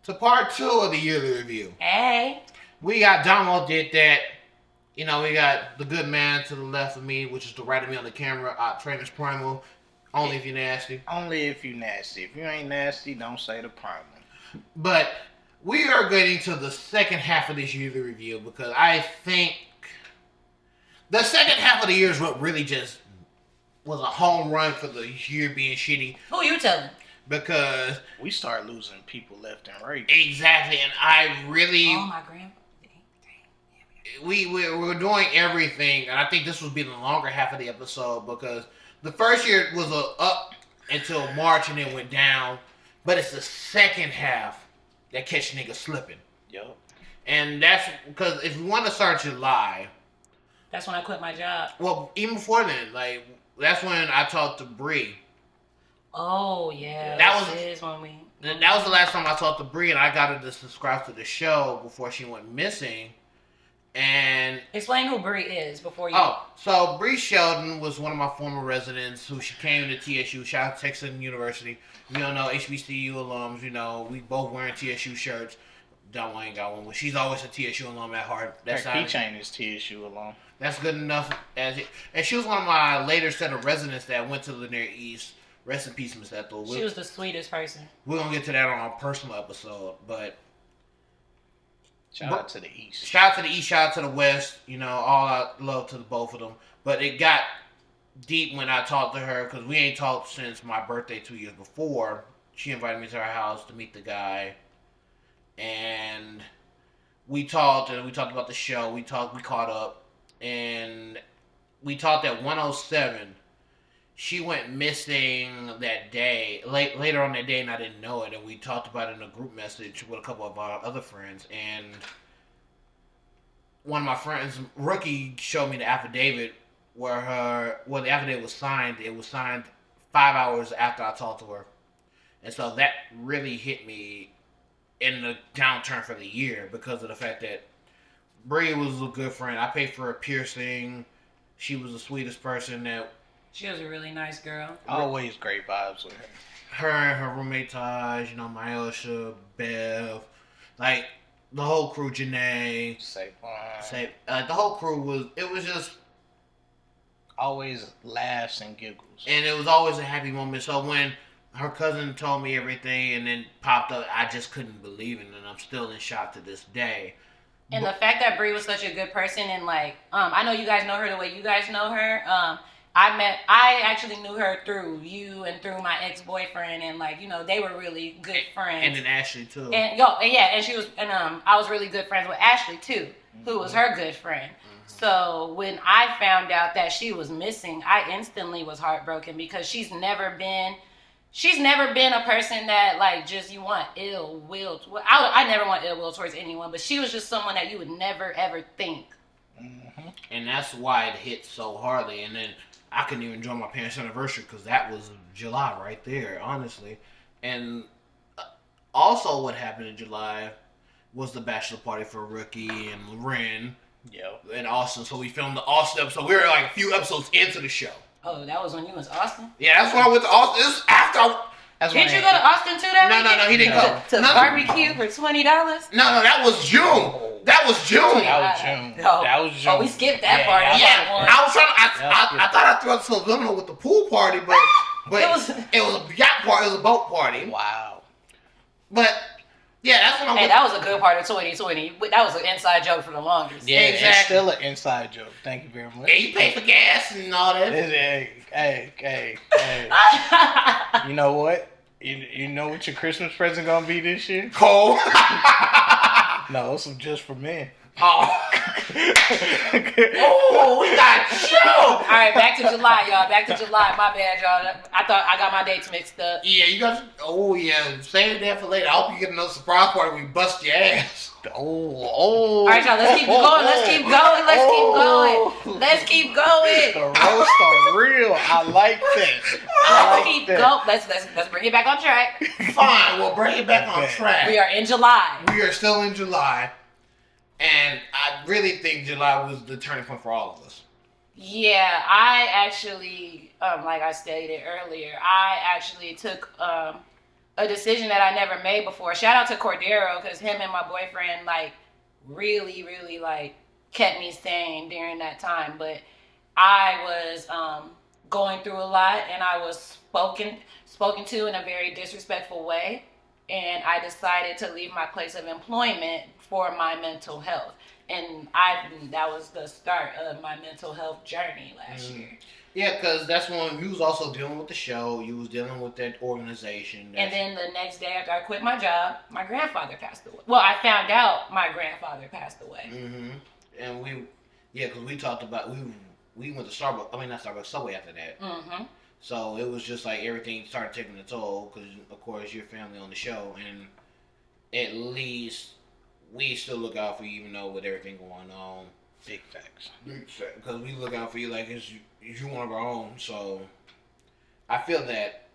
to part 2 of the yearly review. Hey. We got Domo did that. You know, we got the good man to the left of me, which is the right of me on the camera, Trainers Primal. Only if you're nasty. Only if you nasty. If you ain't nasty, don't say the Primal. But we are getting to the second half of this yearly review because I think the second half of the year is what really just was a home run for the year being shitty. Who you telling? Because we start losing people left and right. Exactly, and I really... Oh, my grandpa. We're doing everything, and I think this will be the longer half of the episode because the first year was up until March and then went down, but it's the second half that catch niggas slipping. Yup. And that's because if you want to start July, that's when I quit my job. Well, even before then, like that's when I talked to Bree. Oh yeah, that was when we. That was the last time I talked to Bree, and I got her to subscribe to the show before she went missing. And explain who Bree is before you. Oh, so Bree Sheldon was one of my former residents who she came to TSU. Shout out to Texas University. You don't know HBCU alums. You know we both wearing TSU shirts. Don't ain't got one, but she's always a TSU alum at heart. That's her keychain is TSU alum. That's good enough. And she was one of my later set of residents that went to Lanier East. Rest in peace, Miss Ethel. She was the sweetest person. We're gonna get to that on our personal episode, but. Shout out to the East. Shout out to the East, shout out to the West. You know, all out love to the both of them. But it got deep when I talked to her because we ain't talked since my birthday 2 years before. She invited me to her house to meet the guy. And we talked about the show. We caught up. And we talked at 107. She went missing that day, later on that day, and I didn't know it. And we talked about it in a group message with a couple of our other friends. And one of my friends, Rookie, showed me the affidavit where the affidavit was signed. It was signed 5 hours after I talked to her. And so that really hit me in the downturn for the year because of the fact that Bree was a good friend. I paid for her piercing. She was the sweetest person that... She was a really nice girl. Always great vibes with her. Her and her roommate Taj, you know, Myosha, Bev, like the whole crew, Janae, the whole crew was just always laughs and giggles, and it was always a happy moment. So when her cousin told me everything and then popped up, I just couldn't believe it, and I'm still in shock to this day. And the fact that Bree was such a good person, and like, I know you guys know her the way you guys know her. I actually knew her through you and through my ex-boyfriend, and like, you know, they were really good friends. And then Ashley too. And I was really good friends with Ashley too, who was her good friend. Mm-hmm. So when I found out that she was missing, I instantly was heartbroken because she's never been a person that like just you want ill will. I never want ill will towards anyone, but she was just someone that you would never ever think. Mm-hmm. And that's why it hit so hardly. And then I couldn't even enjoy my parents' anniversary because that was July right there, honestly. And also what happened in July was the bachelor party for Rookie and Loren and Austin. So we filmed the Austin episode. We were like a few episodes into the show. Oh, that was when you was Austin? Yeah, that's when I went to Austin. This is after Did you go to Austin too that weekend? No, he didn't go. To barbecue for $20? No, that was June. That was June. That was June. Oh, we skipped that part. I was trying. I thought I threw out subliminal with the pool party, but it was a yacht party. It was a boat party. Wow. But yeah, that's when I. Hey, that was a good part of 2020. That was an inside joke for the longest. Yeah, exactly. It's still an inside joke. Thank you very much. Yeah, you pay for gas and all that. Hey. You know what? You know what your Christmas present gonna be this year? Coal. No, it's just for men. Oh, we got show. All right, back to July, y'all. Back to July. My bad, y'all. I thought I got my dates mixed up. Yeah, you got. Oh yeah, save that for later. I hope you get another surprise party when we bust your ass. All right, y'all. Let's keep going. Let's keep going. The roast are real. I like that. Let's bring it back on track. Fine, we'll bring it back on track. We are in July. We are still in July. And I really think July was the turning point for all of us. Yeah, I actually, like I stated earlier, I actually took a a decision that I never made before. Shout out to Cordero, because him and my boyfriend like really, really like kept me sane during that time. But I was going through a lot, and I was spoken to in a very disrespectful way, and I decided to leave my place of employment for my mental health. And that was the start of my mental health journey last year. Yeah, because that's when you was also dealing with the show. You was dealing with that organization. And then the next day after I quit my job, my grandfather passed away. Well, I found out my grandfather passed away. Mm-hmm. And because we talked about, we went to Starbucks. I mean, not Starbucks, Subway after that. Mm-hmm. So it was just like everything started taking a toll because, of course, your family on the show. And at least we still look out for you, even though with everything going on. Big facts. Because we look out for you like you're one of our own. So I feel that.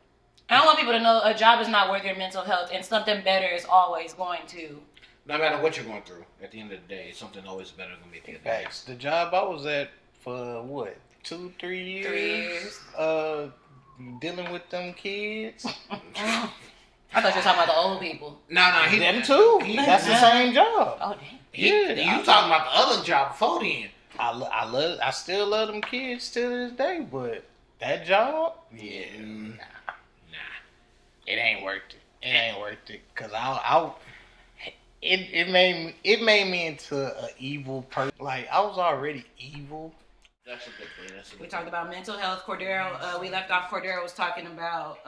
I don't want people to know a job is not worth your mental health, and something better is always going to. No matter what you're going through, at the end of the day, something always better than me. Big facts. The job I was at for what, 2-3 years? 3 years. Dealing with them kids. I thought you were talking about the old people. No, them too. That's the same job. Oh, damn. You talking about the other job before then? I still love them kids to this day, but that job, nah, it ain't worth it. It ain't worth it, cause it made me into an evil person. Like I was already evil. That's a big thing. We talked about mental health. Cordero, we left off. Cordero was talking about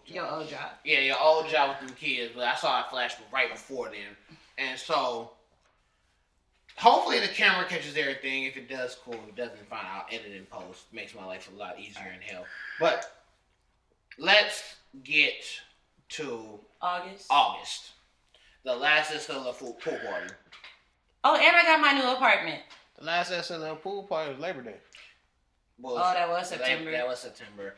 your old job. Yeah, your old job with them kids, but I saw it flash right before then. And so, hopefully the camera catches everything. If it does, cool. If it doesn't, fine. I'll edit and post. Makes my life a lot easier in hell. But let's get to August. The last SLF pool party. Oh, and I got my new apartment. The last SLL pool party was Labor Day. That was September. That was September.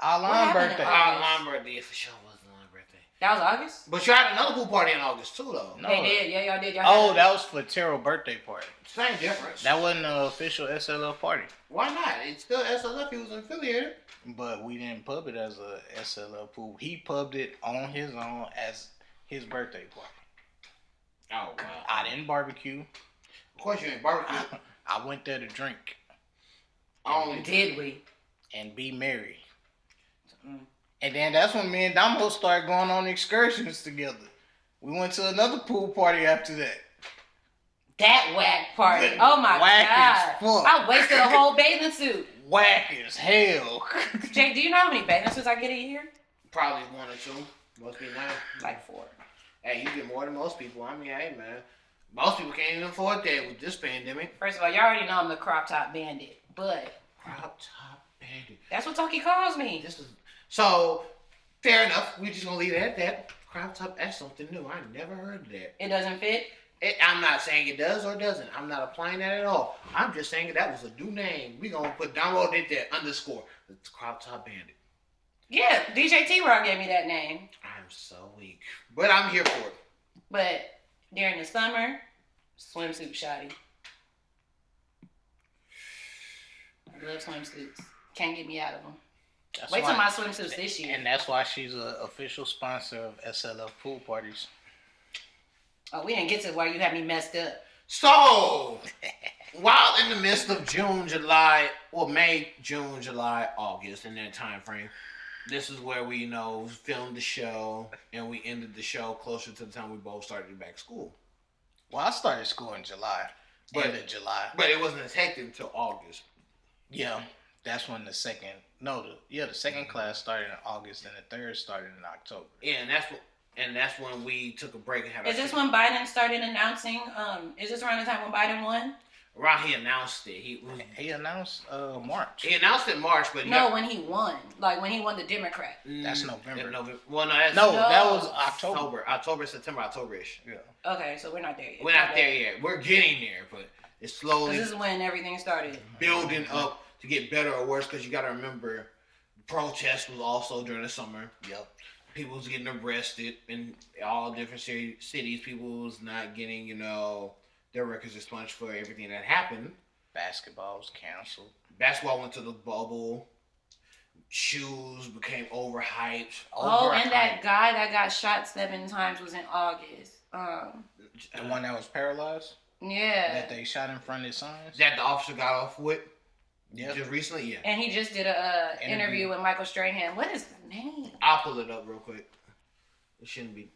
Our birthday. Our birthday for sure was the birthday. That was August? But you had another pool party in August too, though. No. They did. Yeah, y'all did. Y'all that was for Terrell's birthday party. Same difference. That wasn't an official SLL party. Why not? It's still SLF. He was affiliated. But we didn't pub it as a SLL pool. He pubbed it on his own as his birthday party. Oh, wow. I didn't barbecue. Of course you ain't barbecue. I went there to drink. Did we? And be merry. And then that's when me and Damo started going on excursions together. We went to another pool party after that. That whack party. Oh my whack God. As fuck. I wasted a whole bathing suit. Whack as hell. Jake, do you know how many bathing suits I get a year? Probably 1 or 2. Must be 9. Like 4. Hey, you get more than most people. I mean, hey, man. Most people can't even afford that with this pandemic. First of all, y'all already know I'm the crop top bandit. But crop top bandit. That's what Toki calls me. So, fair enough. We're just going to leave it at that. Crop top, that's something new. I never heard of that. It doesn't fit? I'm not saying it does or doesn't. I'm not applying that at all. I'm just saying that was a new name. We're going to put download it there, _ the crop top bandit. Yeah, DJ T-Rock gave me that name. I'm so weak. But I'm here for it. But during the summer, swimsuit shoddy. I love swimsuits. Can't get me out of them. Wait till my swimsuits this year. And that's why she's an official sponsor of SLF pool parties. Oh, we didn't get to why you had me messed up. So, while in the midst of May, June, July, August, in that time frame, this is where we, filmed the show, and we ended the show closer to the time we both started back school. Well, I started school in July. End of July. But it wasn't hectic until August. Yeah, that's when the second class started in August, and the third started in October. Yeah, and that's when we took a break and had. Is this when Biden started announcing? Is this around the time when Biden won? Around he announced it. He announced March. He announced it March, but when he won, like when he won the Democrat. That's November. Well, that was October. October, September, October-ish. Yeah. Okay, so we're not there yet. We're not there yet. We're getting there, but it's slowly. This is when everything started building up to get better or worse. Because you got to remember, protest was also during the summer. Yep. People was getting arrested in all different cities. People was not getting, their records expunged for everything that happened. Basketball was canceled. Basketball went to the bubble. shoes became overhyped. Oh, and that guy that got shot 7 times was in August. The one that was paralyzed? Yeah. That they shot in front of his sons? That the officer got off with? Yeah. Just recently? Yeah. And he just did a interview with Michael Strahan. What is the name? I'll pull it up real quick. It shouldn't be.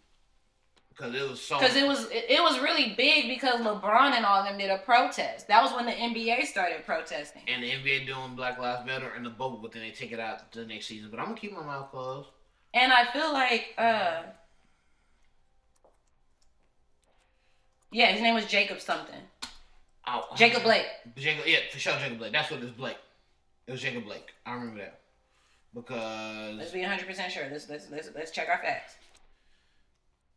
Because it was so... Because it was really big because LeBron and all of them did a protest. That was when the NBA started protesting. And the NBA doing Black Lives Matter in the bubble, but then they take it out the next season. But I'm going to keep my mouth closed. And I feel like... yeah, his name was Jacob something. Oh, Jacob Blake. Yeah, for sure, Jacob Blake. That's what it was, Blake. It was Jacob Blake. I remember that. Because... Let's be 100% sure. Let's check our facts.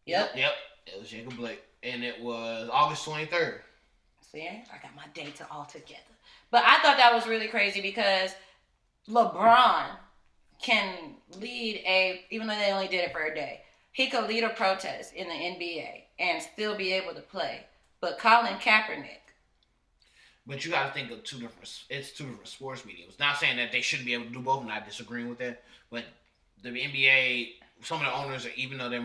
Yep. It was Jacob Blake. And it was August 23rd. See, I got my data all together. But I thought that was really crazy because LeBron can lead even though they only did it for a day, he could lead a protest in the NBA and still be able to play. But Colin Kaepernick. But you got to think of two different sports mediums. Not saying that they shouldn't be able to do both, not disagreeing with that. But the NBA, some of the owners, even though they're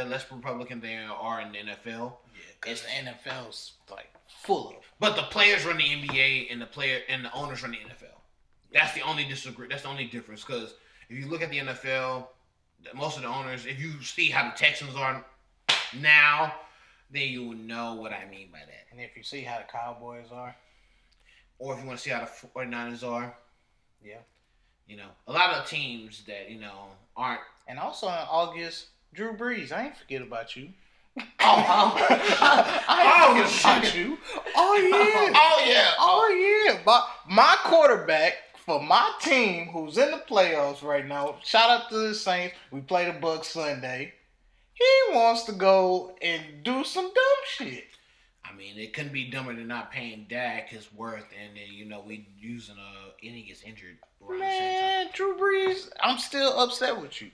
less Republican than they are in the NFL. Yeah, because the NFL's like full of. But the players run the NBA and the owners run the NFL. That's the only That's the only difference. Because if you look at the NFL, most of the owners, if you see how the Texans are now, then you will know what I mean by that. And if you see how the Cowboys are, or if you want to see how the 49ers are, yeah, a lot of teams that aren't. And also in August, Drew Brees. I ain't forget about you. I ain't forget about you. Oh yeah. But my quarterback for my team, who's in the playoffs right now. Shout out to the Saints. We play the Bucs Sunday. He wants to go and do some dumb shit. I mean, it couldn't be dumber than not paying Dak his worth, and then we using and he gets injured around the same time. Drew Brees, I'm still upset with you.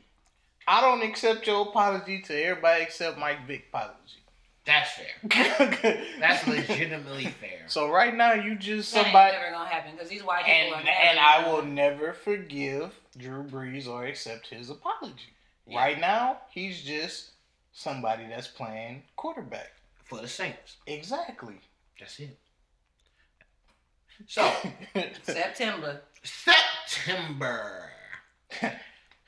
I don't accept your apology to everybody except Mike Vick's apology. That's fair. That's legitimately fair. So right now you just that somebody. Ain't never gonna happen because these white people are mad. And I will never forgive Drew Brees or accept his apology. Yeah. Right now he's just somebody that's playing quarterback for the Saints. Exactly. That's it. So September.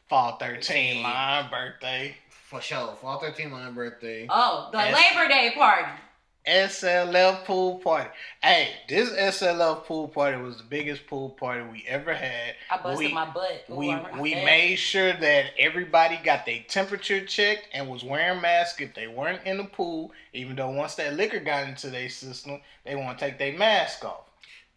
Fall 13 line birthday. For sure. Fall 13 line birthday. Oh, the Labor Day party. SLF pool party. Hey, this SLF pool party was the biggest pool party we ever had. I busted my butt. Ooh, we made sure that everybody got their temperature checked and was wearing masks if they weren't in the pool. Even though once that liquor got into their system, they want to take their mask off.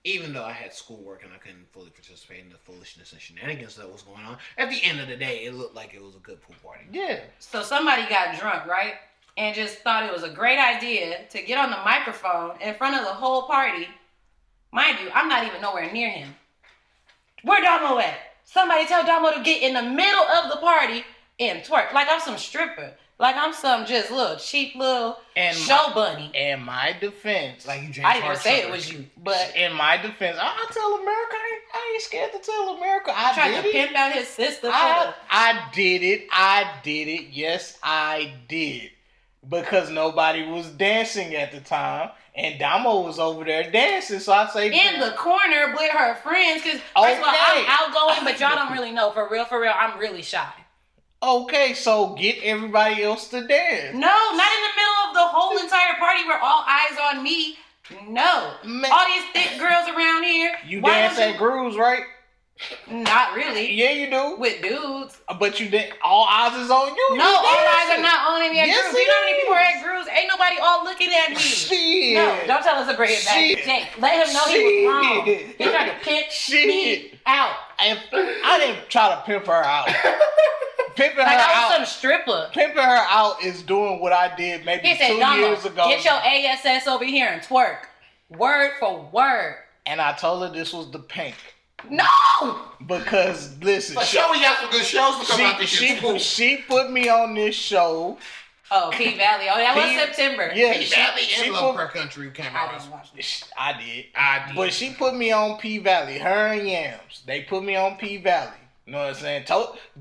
Even though I had schoolwork and I couldn't fully participate in the foolishness and shenanigans that was going on, at the end of the day, it looked like it was a good pool party. Yeah. So somebody got drunk, right? And just thought it was a great idea to get on the microphone in front of the whole party. Mind you, I'm not even nowhere near him. Where Damo at? Somebody tell Damo to get in the middle of the party and twerk. Like I'm some stripper. Like I'm some just little cheap little show bunny. In my defense, like you I didn't even say it was you, but in my defense, I tell America I ain't scared to tell America. I tried to pimp out his sister. I did it. Yes, I did. Because nobody was dancing at the time, and Damo was over there dancing. So I say in the corner with her friends, because first of all, I'm outgoing, but y'all don't really know. For real, I'm really shy. Okay, so get everybody else to dance. No, not in the middle of the whole entire party where all eyes on me. No. Man. All these thick girls around here. You dance at grooves, right? Not really. Yeah, you do. With dudes. But you did. All eyes is on you. No, all eyes are not on me at grooves. You know how many people are at grooves? Ain't nobody all looking at me. Shit. No, don't tell us to bring it back. Jake, let him know he was wrong. He tried to pimp me out. I didn't try to pimp her out. Pimping like her I was out. Some stripper. Pimping her out is doing what I did maybe 2 years ago. Get your ASS over here and twerk. Word for word. And I told her this was the pink. No! Because, listen. For sure we got some good shows to come out this year. She put me on this show. Oh, P Valley. Oh, that was September. Yeah, P Valley and Love Per Country came out. I didn't watch this. I did. But she put me on P Valley. Her and Yams. They put me on P Valley. You know what I'm saying?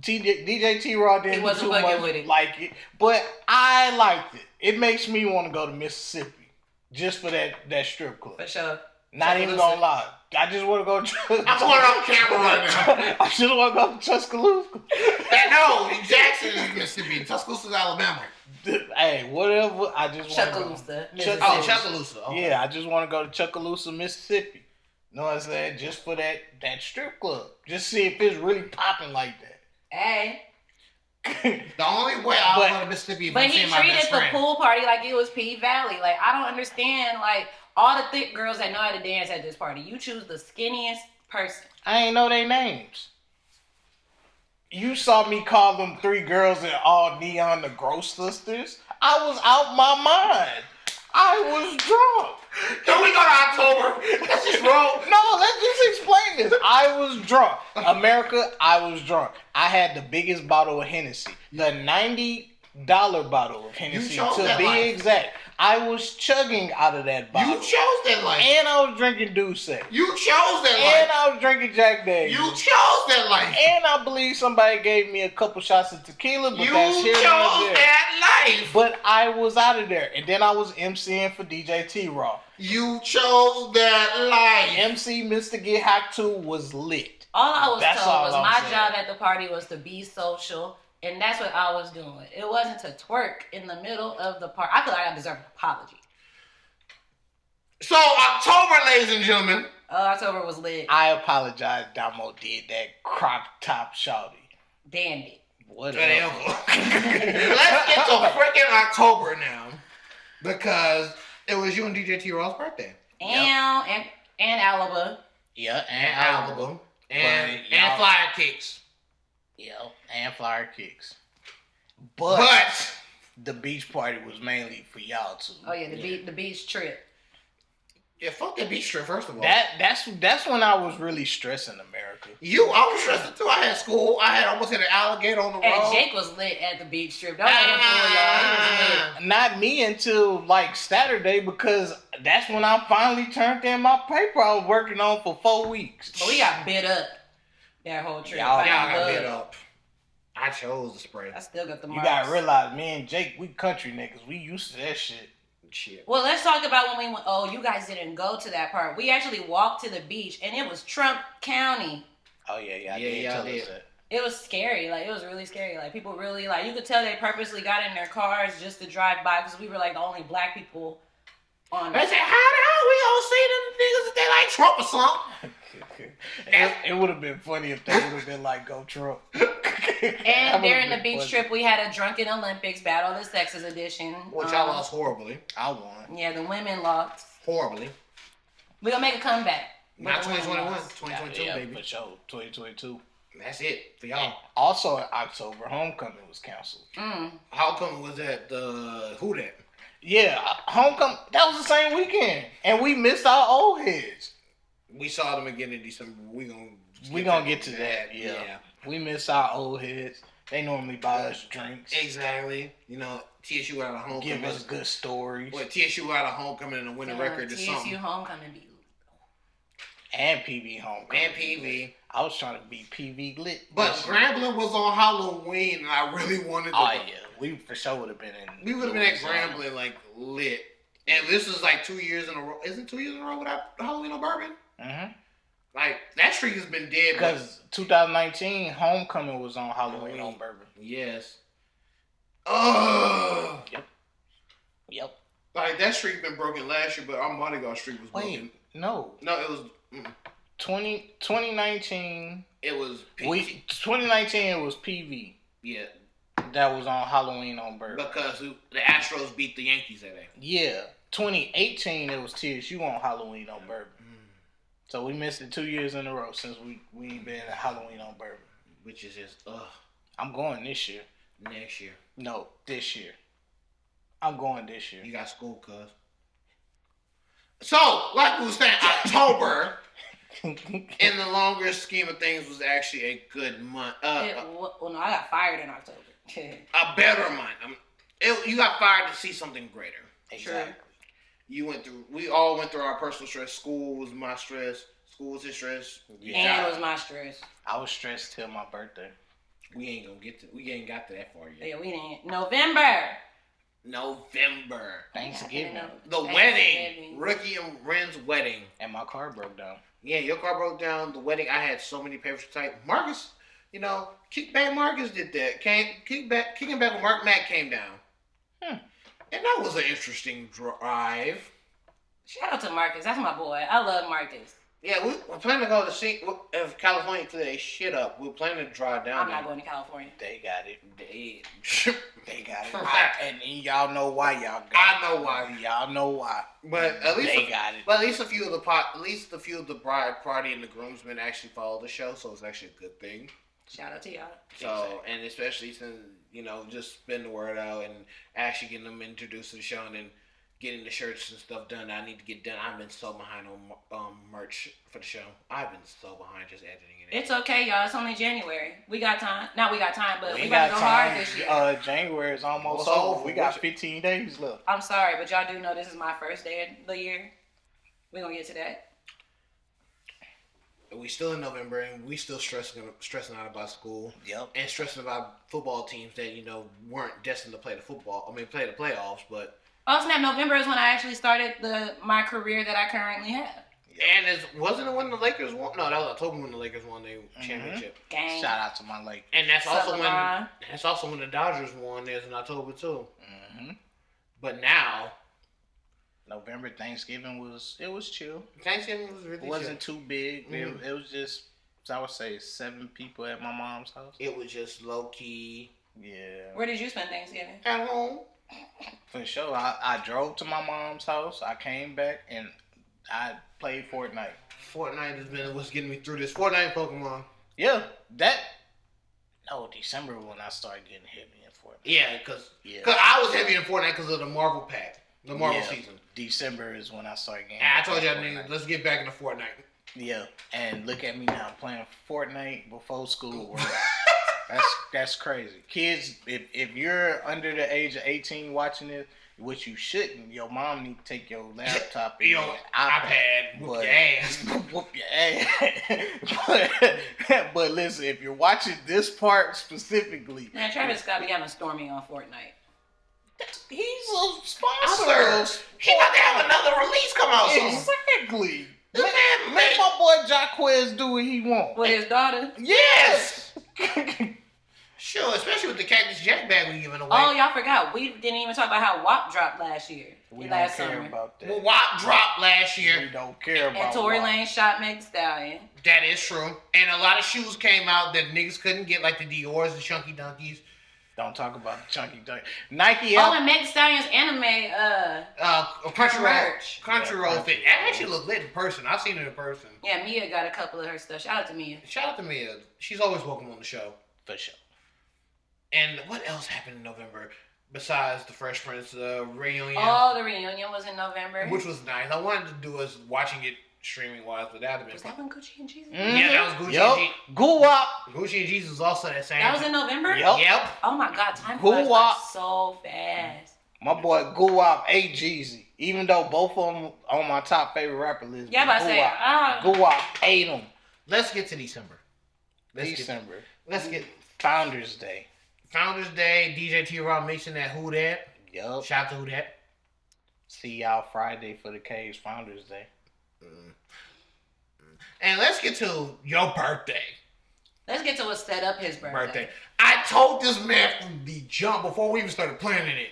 DJ T-Raw didn't He do wasn't too fucking much with it. like it, but I liked it. It makes me want to go to Mississippi just for that strip club. For sure. Not even gonna lie. I just want to go. I'm going on camera right now. I just want to go to Tuscaloosa. No, Jackson is Mississippi. Tuscaloosa, Alabama. Hey, whatever. I just want to go. Chuckaloosa. Oh, Chuckaloosa. Okay. Yeah, I just want to go to Chuckaloosa, Mississippi. You know what I'm saying? Just for that strip club. Just see if it's really popping like that. Hey. The only way I'll go to Mississippi is But if I'm he seeing my treated best the friend. pool party like it was P Valley. Like, I don't understand. Like, all the thick girls that know how to dance at this party, you choose the skinniest person. I ain't know their names. You saw me call them 3 girls in all neon the Gross Sisters. I was out my mind. I was drunk. Can we go to October? Let's just roll. No, let's just explain this. I was drunk. America, I was drunk. I had the biggest bottle of Hennessy. The $90 bottle of Hennessy, chose to that be life. exact. I was chugging out of that bottle. You chose that life. And I was drinking Douce. You chose that And life. I was drinking Jack Daniels. You chose that life. And I believe somebody gave me a couple shots of tequila, but You that's chose here and there. that life. But I was out of there. And then I was MCing for DJ T-Raw. You chose that life. MC Mr. Get Hacked 2 was lit. All I was That's told all was I'm my saying. job at the party was to be social, and that's what I was doing. It wasn't to twerk in the middle of the party. I feel like I deserve an apology. So October, ladies and gentlemen. October was lit. I apologize, Damo did that crop top shawty. Dandy. Whatever. Let's get to freaking October now, because it was you and DJ T-Raw's birthday. And Alaba. Yeah, And album. And y'all- flyer kicks. Yeah, and flyer kicks. But the beach party was mainly for y'all two. Oh yeah, the beach trip. Yeah, fuck that beach trip, first of all. That's when I was really stressing America. I was stressed too. I had school. I had almost hit an alligator on the And road. Jake was lit at the beach trip. Don't let him fool y'all. He was lit. Not me until like Saturday, because that's when I finally turned in my paper I was working on for 4 weeks. But we got bit up that whole trip. Y'all By got blood. bit up. I chose the spray. I still got the You marks. gotta realize, me and Jake, we country niggas. We used to that shit. Shit. Well, let's talk about when we went. Oh, you guys didn't go to that part. We actually walked to the beach, and it was Trump County. Oh yeah, Yeah, did y'all tell did. us that. It was scary. Like, it was really scary. Like, people really, like, you could tell they purposely got in their cars just to drive by because we were, like, the only black people on I said, how the hell we all see them niggas if they like Trump or something? It would have been funny if they would have been like, go Trump. And during the beach trip, we had a Drunken Olympics Battle of the Sexes edition. Which I lost horribly. I won. Yeah, the women lost. Horribly. We're going to make a comeback. Not But the women 2021. lost. 2022, Yeah, baby. for sure. 2022. That's it for y'all. Also in October, Homecoming was canceled. How come was that the who that? Yeah, Homecoming, that was the same weekend. And we missed our old heads. We saw them again in December. We gonna get to that. Yeah. We missed our old heads. They normally buy us drinks. Exactly. You know, TSU out of homecoming. Give us good stories. What TSU out of homecoming and a winning record or TSU something. Homecoming be And PV Homecoming. And PV. I was trying to be PV lit. But Grambling was on Halloween, and I really wanted to. Oh go. yeah, we for sure would have been in. We would have been at Louisiana. Grambling like lit. And this is like 2 years in a row. Isn't 2 years in a row without Halloween on Bourbon? Mhm. Like that streak has been dead. but- Because 2019 Homecoming was on Halloween on Bourbon. Yes. Oh. Yep. Like that streak been broken last year, but our Mardi Gras streak was broken. Wait, no. No, it was. 2019. It was. 2019 it was PV. Yeah, That was on Halloween on Bourbon. because the Astros beat the Yankees that day. Yeah. 2018 it was TSU on Halloween on Bourbon. So we missed it 2 years in a row since we ain't been at Halloween on Bourbon. Which is just I'm going this year. next year. No, this year. I'm going this year. You got school, cuz. So, like we was saying, October, in the longer scheme of things, was actually a good month. well, no, I got fired in October. A better month. You got fired to see something greater. Exactly. We all went through our personal stress. School was my stress. School was his stress. And it was my stress. I was stressed till my birthday. We ain't got to that far yet. Yeah, we didn't. November. Thanksgiving. The wedding. Rookie and Ren's wedding. And my car broke down. Yeah, your car broke down. The wedding, I had so many papers to type. Marcus, Kickback Marcus did that. Kicking back when Mark Mack came down. And that was an interesting drive. Shout out to Marcus. That's my boy. I love Marcus. Yeah, we're planning to go to see if California clear their shit up. We're planning to drive down. I'm not going to California. They got it. They got it. And y'all know why y'all got it. I know why. Y'all know why. But at least they got it. But at least a few of the bride party and the groomsmen actually follow the show, so it's actually a good thing. Shout out to y'all. So, and especially since just spin the word out and actually getting them introduced to the show and then getting the shirts and stuff done that I need to get done. I've been so behind on merch for the show. I've been so behind just editing it. It's okay, y'all. It's only January. We got time. Not we got time, but we got got to go time. hard this year. January is almost over. We got 15 days left. I'm sorry, but y'all do know this is my first day of the year. We're going to get to that. We still in November and we still stressing out about school. Yep. And stressing about football teams that, weren't destined to play the playoffs, but Oh, snap. November is when I actually started my career that I currently have. And wasn't it when the Lakers won? No, that was October when the Lakers won their championship. Gang. Shout out to my Lakers. And that's also when the Dodgers won theirs in October too. Mm-hmm. But now, November Thanksgiving was chill. Thanksgiving was really It wasn't chill. too big. Mm-hmm. It was just, I would say, 7 people at my mom's house. It was just low key. Yeah. Where did you spend Thanksgiving? At home. For sure. I drove to my mom's house. I came back and I played Fortnite. Fortnite has been what's getting me through this. Fortnite and Pokemon. Yeah, December when I started getting heavy in Fortnite. Yeah, because I was heavy in Fortnite because of the Marvel pack, the Marvel season. December is when I started getting. And I told y'all niggas, let's get back into Fortnite. Yeah, and look at me now playing Fortnite before school. That's crazy. Kids, if you're under the age of 18 watching this, which you shouldn't, your mom need to take your laptop and your iPad, whoop your ass. Whoop your ass. But listen, if you're watching this part specifically, Man, Travis Scott be having Stormy on Fortnite. he's a sponsor. He about to have another release come out soon. Exactly. This man Let my boy Jacquez do what he wants. With his daughter? Yes. Sure, especially with the Cactus Jack bag we giving away. Oh, y'all forgot. We didn't even talk about how WAP dropped last year. We don't last care summer. about that. Well, WAP dropped last year. We don't care about And Tory WAP. Lanez shot Meg Thee Stallion. That is true. And a lot of shoes came out that niggas couldn't get, like the Dior's, the Chunky Donkeys. Don't talk about the chunky dunk. Nike Oh, and Meg Thee Stallion's anime Crunchyroll. merch. Crunchyroll fit. It actually looked lit in person. I've seen it in person. Yeah, Mia got a couple of her stuff. Shout out to Mia. Shout out to Mia. She's always welcome on the show. For sure. And what else happened in November besides the Fresh Prince reunion? Oh, the reunion was in November. Which was nice. I wanted to do us watching it streaming wise, but that would have been Was that when Gucci and Jesus? Mm-hmm. Yeah, that was Gucci Yep. and Guwap. Gucci and Jesus was also that same. That was in November? Yep. Oh my God, time Who flies by WAP? so fast. My boy Guwap ate Jeezy. Even though both of them on my top favorite rapper list. Yeah, but I say, Guwap ate them. Let's get to December. December. Let's get Founders Day. Founders Day. DJ T-Rob mixing that Who Dat. Yup. Shout out to Who Dat. See y'all Friday for the Caves Founders Day. And let's get to your birthday. Let's get to what set up his birthday. I told this man from the jump before we even started planning it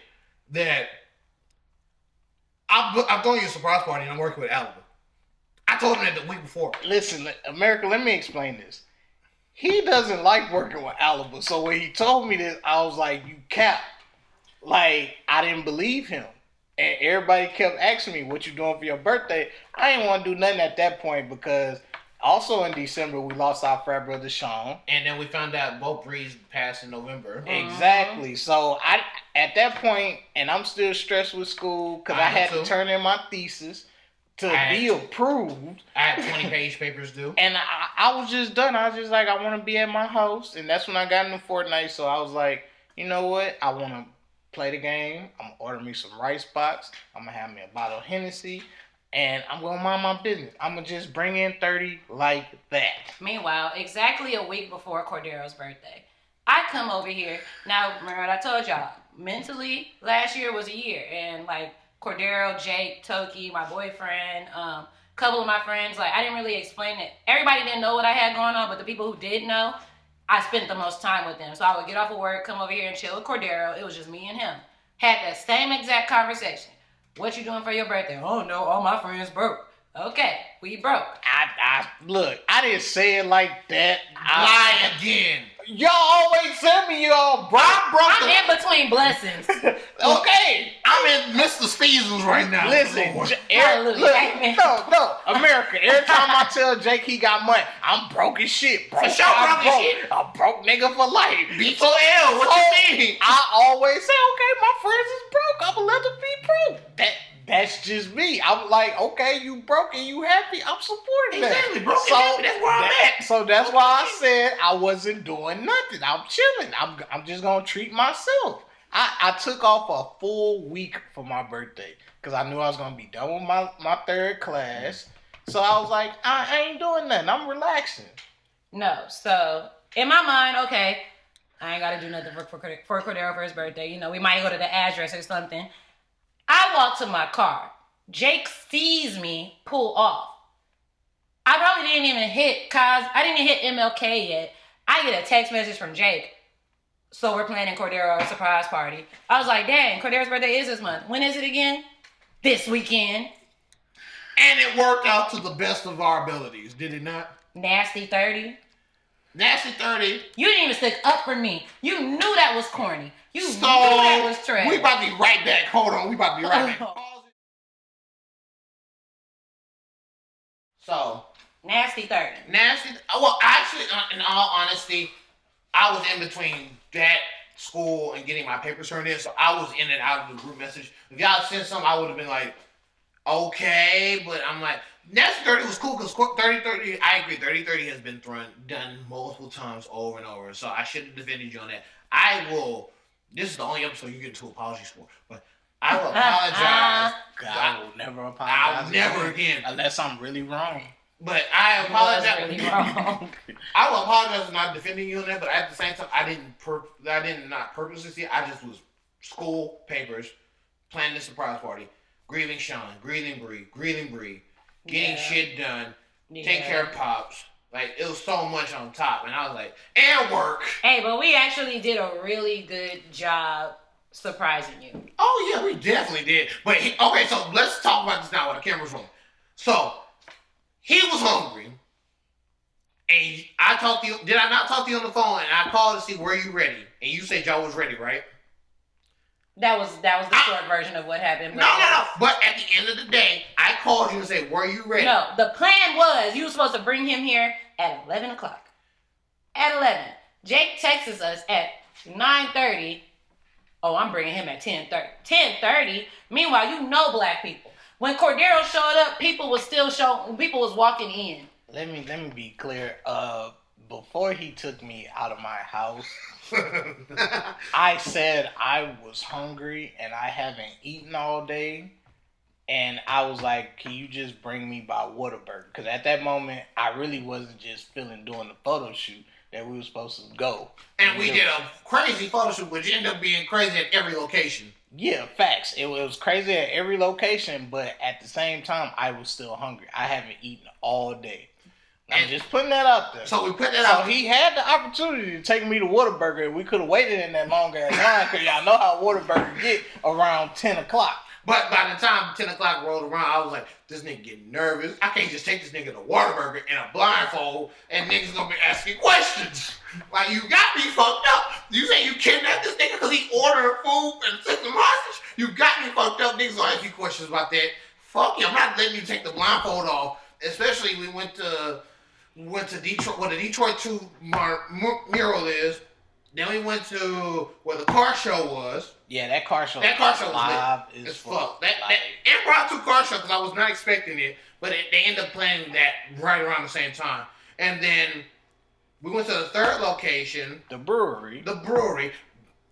that I'm throwing you a surprise party and I'm working with Alabama. I told him that the week before. Listen, America, let me explain this. He doesn't like working with Alaba. So when he told me this, I was like, you cap. Like, I didn't believe him. And everybody kept asking me, what you doing for your birthday? I didn't want to do nothing at that point because also in December, we lost our frat brother, Sean. And then we found out both Breeze passed in November. Exactly. So at that point, and I'm still stressed with school because I had to turn in my thesis to be approved. I had 20-page papers due. And I was just done. I was just like, I want to be at my house. And that's when I got into Fortnite. So I was like, you know what? I want to play the game. I'm going to order me some rice box. I'm going to have me a bottle of Hennessy. and I'm gonna mind my business. I'm gonna just bring in 30 like that. Meanwhile, exactly a week before Cordero's birthday, I come over here. Now, remember what I told y'all? Mentally, last year was a year. And like Cordero, Jake, Toki, my boyfriend, couple of my friends, like I didn't really explain it. Everybody didn't know what I had going on, but the people who did know, I spent the most time with them. So I would get off of work, come over here and chill with Cordero. It was just me and him. Had that same exact conversation. What you doing for your birthday? Oh no, all my friends broke. Okay, we broke. Look, I didn't say it like that. Lie again. Y'all always tell me y'all broke. I'm in between blessings. Okay. I'm in Mr. Speasons right now. Listen, Hallelujah. Amen. no, America. Every time I tell Jake he got money, I'm broke as shit. Bro. For sure, broke as shit. A broke nigga for life. B2L, what you mean? I always say, okay, my friends is broke. I'ma let them be broke. That's just me. I'm like, okay, you broke and you happy. I'm supporting that. Exactly, broke and happy. That's where I'm at. So that's why I said I wasn't doing nothing. I'm chilling. I'm just gonna treat myself. I took off a full week for my birthday because I knew I was gonna be done with my third class. So I was like, I ain't doing nothing. I'm relaxing. No, so in my mind, okay, I ain't gotta do nothing for Cordero for his birthday. You know, we might go to the address or something. I walk to my car. Jake sees me pull off. I probably didn't even hit I didn't even hit MLK yet. I get a text message from Jake. So we're planning Cordero a surprise party. I was like, dang, Cordero's birthday is this month. When is it again? This weekend. And it worked out to the best of our abilities, did it not? Nasty 30. Nasty 30. You didn't even stick up for me. You knew that was corny. You knew that was trash. We about to be right back. Hold on, we about to be right back. So. Nasty 30. Nasty. Well, actually, in all honesty, I was in between that school and getting my papers turned in, so I was in and out of the group message. If y'all sent something, I would have been like, okay, but I'm like, Nasty 30 was cool because 30-30, I agree, 30-30 has been done multiple times over and over, so I should have defended you on that. This is the only episode you get into apologies for, but I will apologize. I will never apologize. I'll never again. Unless I'm really wrong. But I apologize. Really wrong. I will apologize for not defending you on that, but at the same time, I did not purposely see it. I just was school papers, planning the surprise party, grieving Sean, grieving Bree, getting shit done, taking care of Pops. Like, it was so much on top, and I was like, and work. Hey, but we actually did a really good job surprising you. Oh, yeah, we definitely did. But, okay, so let's talk about this now with the camera's rolling. So, he was hungry, and I talked to you. Did I not talk to you on the phone? And I called to see were you ready, and you said y'all was ready, right? That was the short version of what happened. No. But at the end of the day, I called you and said, were you ready? No, the plan was you were supposed to bring him here at 11 o'clock. At 11, Jake texts us at 9:30. Oh, I'm bringing him at 10:30. 10:30. Meanwhile, you know black people. When Cordero showed up, people was walking in. Let me be clear. Before he took me out of my house, I said I was hungry and I haven't eaten all day. And I was like, can you just bring me by Whataburger? Because at that moment, I really wasn't just feeling doing the photo shoot that we were supposed to go. And we did a crazy photo shoot, which ended up being crazy at every location. Yeah, facts. It was crazy at every location, but at the same time, I was still hungry. I haven't eaten all day. I'm just putting that out there. So we put that out there. So he had the opportunity to take me to Whataburger, and we could have waited in that long ass line, because y'all know how Whataburger get around 10 o'clock. But by the time 10 o'clock rolled around, I was like, this nigga getting nervous. I can't just take this nigga to Whataburger in a blindfold and niggas gonna be asking questions. Like, you got me fucked up. You say you kidnapped this nigga because he ordered food and took him hostage? You got me fucked up. Niggas gonna ask you questions about that. Fuck you. I'm not letting you take the blindfold off. Especially we went to Detroit, where the Detroit 2 mural is. Then we went to where the car show was. Yeah, that car show was live lit as fuck. That impromptu car show, because I was not expecting it, but they ended up playing that right around the same time. And then we went to the third location. The brewery.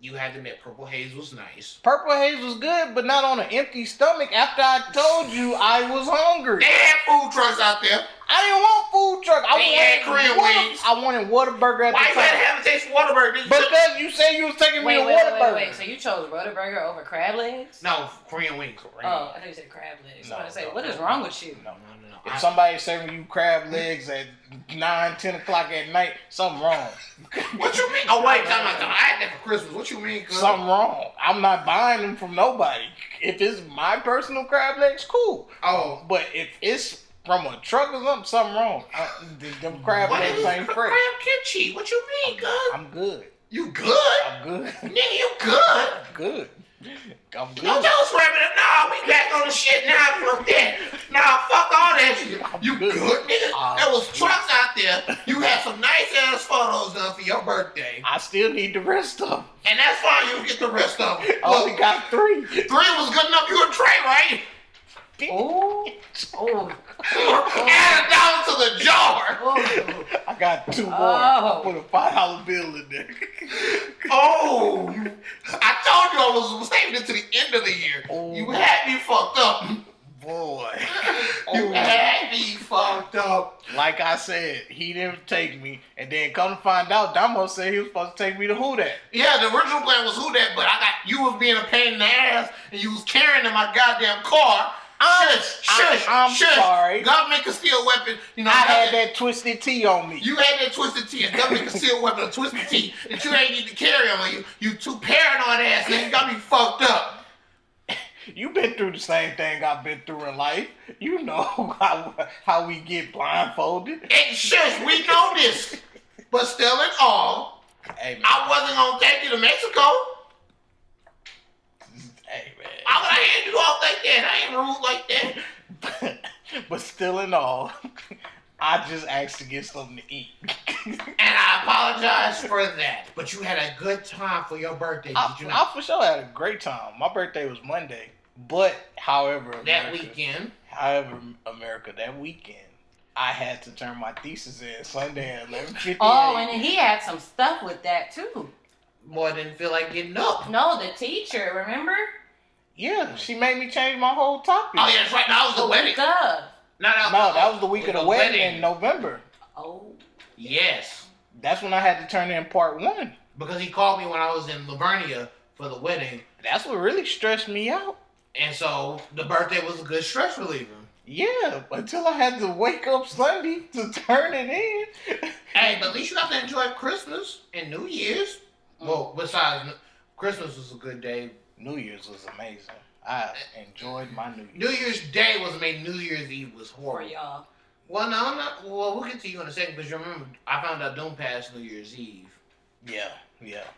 You had to admit Purple Haze was nice. Purple Haze was good, but not on an empty stomach after I told you I was hungry. They had food trucks out there. I didn't want food truck. They had Korean wings. I wanted Whataburger at Why the you time. had to have a taste of Whataburger? Because you said you was taking me to Wait. Whataburger. So you chose Whataburger over crab legs? No, Korean wings. Oh, I thought you said crab legs. No, I was going to say, no, what is no, wrong no. with you? No. If somebody's serving you crab legs at 9, 10 o'clock at night, something wrong. What you mean? Oh, wait, time out. I had that for Christmas. What you mean, cuz? Something wrong. I'm not buying them from nobody. If it's my personal crab legs, cool. Oh. But if it's from a truck or something wrong. Them crab What legs is ain't fresh. crab kimchi? What you mean, cuz? I'm good. You good? I'm good. Nigga, you good? I'm good. I'm good. Don't tell us rabbit. Nah, we back on the shit now. Fuck that. Nah, fuck all that shit. You good, nigga? There was trucks out there. You had some nice ass photos done for your birthday. I still need the rest of them. And that's fine. You get the rest of them. I only got 3. 3 was good enough. You a Trey, right? Oh. Add $1 to the jar. Oh. I got 2 more. Oh. I put a $5 bill in there. Oh, I told you I was saving it to the end of the year. Oh. You had me fucked up. Boy. You had me fucked up. Like I said, he didn't take me, and then come to find out, Damo said he was supposed to take me to Who Dat. Yeah, the original plan was Who Dat, but you was being a pain in the ass, and you was carrying in my goddamn car. I'm sorry. Government concealed weapon. You know, I had that Twisted Tea on me. You had that Twisted Tea, a government concealed weapon, a Twisted Tea that you ain't need to carry on you. You too paranoid ass, and you got me fucked up. You've been through the same thing I've been through in life. You know how we get blindfolded. And shush, we know this. But still in all, Hey, man. I wasn't going to take you to Mexico. Hey, man. I would have handed you off like that. I ain't rude like that. But still in all, I just asked to get something to eat. And I apologize for that. But you had a good time for your birthday, did you I not? for sure had a great time. My birthday was Monday. But, however, That America, weekend. that weekend, I had to turn my thesis in Sunday at 11:58. Oh, and then he had some stuff with that too. Boy, I didn't feel like getting up. No, the teacher, remember? Yeah, she made me change my whole topic. Oh, yeah, that's right. That was the wedding. Week of. No, that was the week of the wedding in November. Oh. Yes. That's when I had to turn in part 1. Because he called me when I was in Livernia for the wedding. That's what really stressed me out. And so the birthday was a good stress reliever. Yeah, until I had to wake up Sunday to turn it in. Hey, but at least you got to enjoy Christmas and New Year's. Well, besides, Christmas was a good day. New Year's was amazing. I enjoyed my New Year's. New Year's Day was amazing. New Year's Eve was For horrible. y'all. Well, no, I'm not. Well, we'll get to you in a second because you remember I found out Doom passed New Year's Eve. Yeah.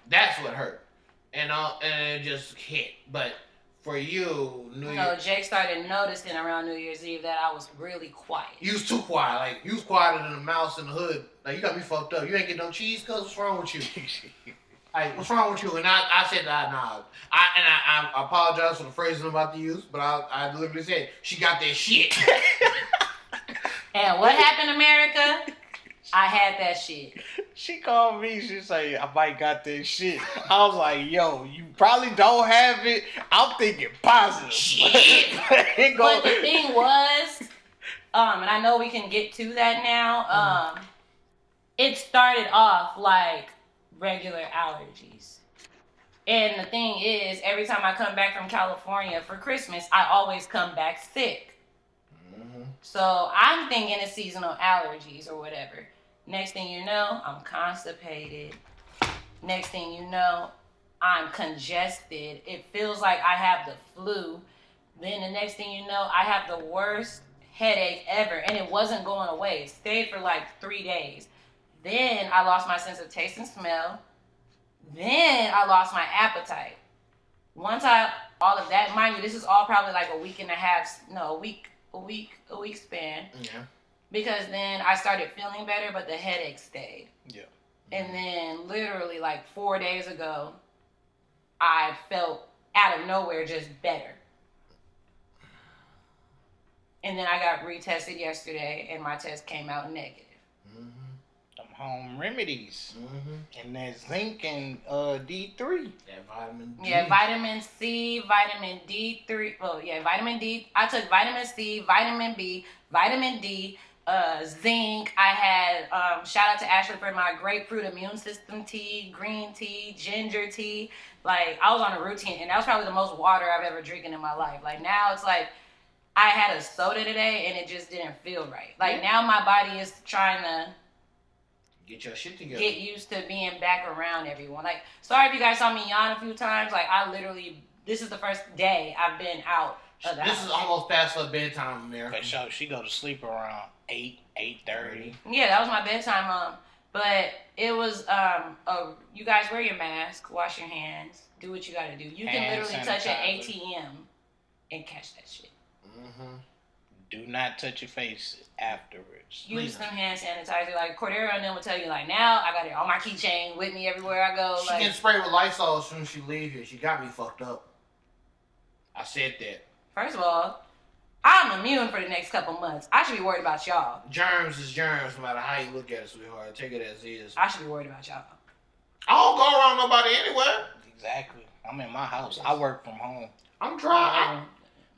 That's what hurt, and it just hit. But for you, Jake started noticing around New Year's Eve that I was really quiet. You was too quiet. Like you was quieter than a mouse in the hood. Like you got me fucked up. You ain't get no cheese, cuz what's wrong with you? Like, what's wrong with you? And I said, nah. I apologize for the phrase I'm about to use, but I deliberately said, she got that shit. And what happened, America? I had that shit. She called me, she say, I might got that shit. I was like, yo, you probably don't have it. I'm thinking positive. Shit. But the thing was, and I know we can get to that now, it started off like regular allergies. And the thing is, every time I come back from California for Christmas, I always come back sick. Mm-hmm. So I'm thinking it's seasonal allergies or whatever. Next thing you know, I'm constipated. Next thing you know, I'm congested. It feels like I have the flu. Then the next thing you know, I have the worst headache ever. And it wasn't going away. It stayed for like 3 days. Then I lost my sense of taste and smell. Then I lost my appetite. Once all of that, mind you, this is all probably like a week span. Yeah. Because then I started feeling better, but the headache stayed. Yeah. And then literally like 4 days ago, I felt out of nowhere just better. And then I got retested yesterday and my test came out negative. Mm-hmm. Them home remedies. Mm-hmm. And that zinc and D3. That vitamin D. Yeah, vitamin C, vitamin D3. Oh, yeah, vitamin D. I took vitamin C, vitamin B, vitamin D, zinc. I had, shout out to Ashley for my grapefruit immune system tea, green tea, ginger tea. Like, I was on a routine, and that was probably the most water I've ever drinking in my life. Like, now it's like, I had a soda today, and it just didn't feel right. Like, now my body is trying to get your shit together. get used to being back around everyone. Like, sorry if you guys saw me yawn a few times. Like, I literally, this is the first day I've been out of the This house. is almost past her bedtime, America. For sure, she go to sleep around 8, 8:30. Yeah, that was my bedtime. But it was, you guys wear your mask, wash your hands, do what you gotta do. You can Hand literally touch an sanitizer. ATM and catch that shit. Mm-hmm. Do not touch your face afterwards. Use some hand sanitizer. Like, Cordero and them will tell you, like, now I got it on my keychain with me everywhere I go. She Like, getting sprayed with Lysol as soon as she leave here. She got me fucked up. I said that. first of all, I'm immune for the next couple months. I should be worried about y'all. Germs is germs, no matter how you look at it, sweetheart. Take it as is. I should be worried about y'all. I don't go around nobody anywhere. Exactly. I'm in my house. I work from home. I'm dry.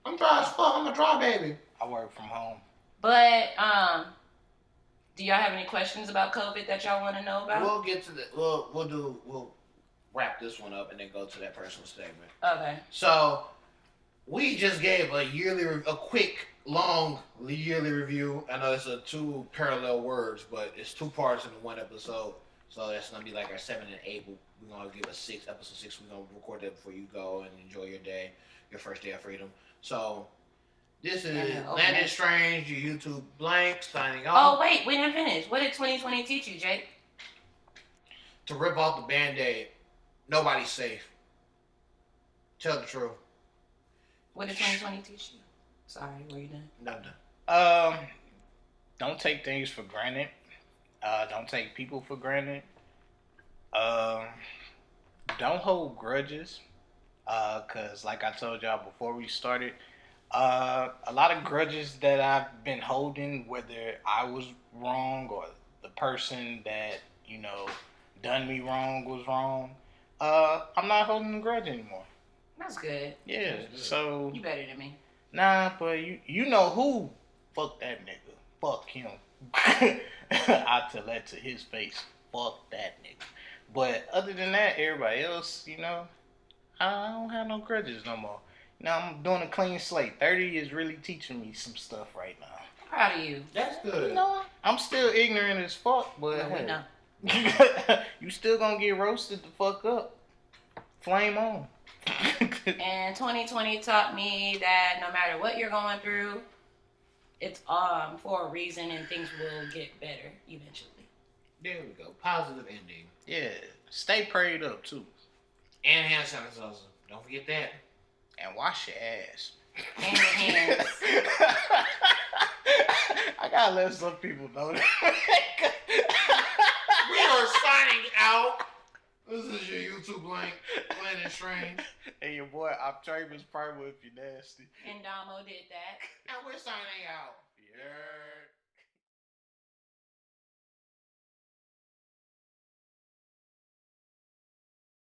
I'm dry as fuck. I'm a dry baby. I work from home. But do y'all have any questions about COVID that y'all want to know about? We'll get to the. We'll wrap this one up and then go to that personal segment. Okay. So we just gave a quick, long yearly review. I know it's two parallel words, but it's two parts in one episode. So that's gonna be like our 7 and 8. We're gonna give a 6, episode 6. We're gonna record that before you go and enjoy your day, your first day of freedom. So this is Landon Strange, your YouTube blank, signing off. Oh wait, we didn't finish. What did 2020 teach you, Jake? To rip off the Band-Aid. Nobody's safe. Tell the truth. What did 2020 teach you? Sorry, were you done? No, I'm done. Don't take things for granted. Don't take people for granted. Don't hold grudges. Cause like I told y'all before we started, a lot of grudges that I've been holding, whether I was wrong or the person that, done me wrong was wrong, I'm not holding a grudge anymore. That's good. Yeah, so You better than me. nah, but you know who? Fuck that nigga. Fuck him. I tell that to his face. Fuck that nigga. But other than that, everybody else, I don't have no grudges no more. I'm doing a clean slate. 30 is really teaching me some stuff right now. Proud of you. That's good. I'm still ignorant as fuck, but No, we know. you still gonna get roasted the fuck up. Flame on. And 2020 taught me that no matter what you're going through, it's for a reason and things will get better eventually. There we go. Positive ending. Yeah, stay prayed up too. And hand sanitizer. Don't forget that. And wash your ass. And your hands. I gotta let some people know that. We are signing out. This is your YouTube blank, Landon Strange. And your boy Octavius Primal if you're nasty. And Damo did that. And we're signing out. Yeah.